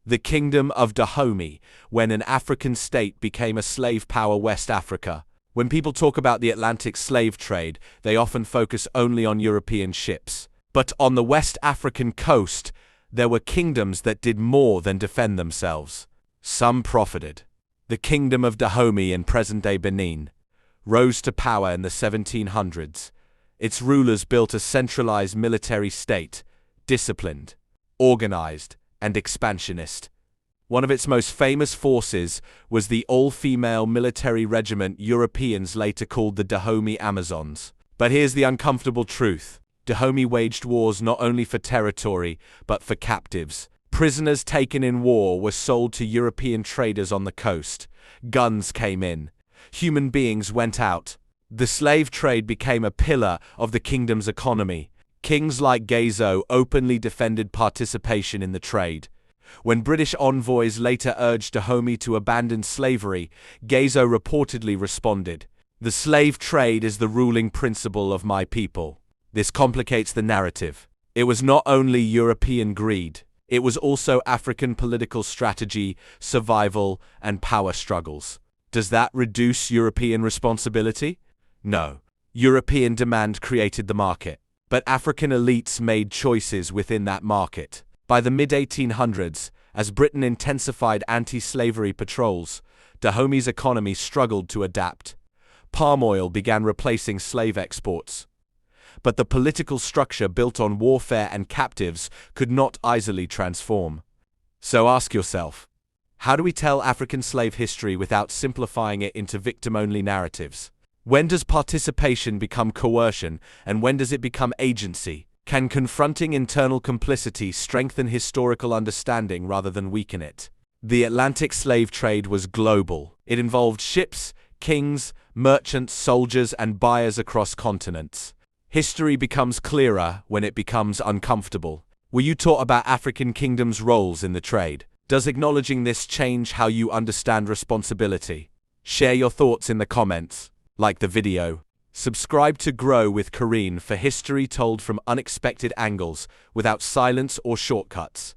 The Kingdom of Dahomey, when an African state became a slave power West Africa. When people talk about the Atlantic slave trade, they often focus only on European ships. But on the West African coast, there were kingdoms that did more than defend themselves. Some profited. The Kingdom of Dahomey in present-day Benin rose to power in the 1700s. Its rulers built a centralized military state, disciplined, organized, and expansionist. One of its most famous forces was the all-female military regiment Europeans later called the Dahomey Amazons. But here's the uncomfortable truth. Dahomey waged wars not only for territory, but for captives. Prisoners taken in war were sold to European traders on the coast. Guns came in. Human beings went out. The slave trade became a pillar of the kingdom's economy. Kings like Gazo openly defended participation in the trade. When British envoys later urged Dahomey to abandon slavery, Gazo reportedly responded, "The slave trade is the ruling principle of my people." This complicates the narrative. It was not only European greed, it was also African political strategy, survival, and power struggles. Does that reduce European responsibility? No. European demand created the market, but African elites made choices within that market. By the mid-1800s, as Britain intensified anti-slavery patrols, Dahomey's economy struggled to adapt. Palm oil began replacing slave exports. But the political structure built on warfare and captives could not easily transform. So ask yourself, how do we tell African slave history without simplifying it into victim-only narratives? When does participation become coercion, and when does it become agency? Can confronting internal complicity strengthen historical understanding rather than weaken it? The Atlantic slave trade was global. It involved ships, kings, merchants, soldiers, and buyers across continents. History becomes clearer when it becomes uncomfortable. Were you taught about African kingdoms' roles in the trade? Does acknowledging this change how you understand responsibility? Share your thoughts in the comments. Like the video. Subscribe to Grow with Kareen for history told from unexpected angles, without silence or shortcuts.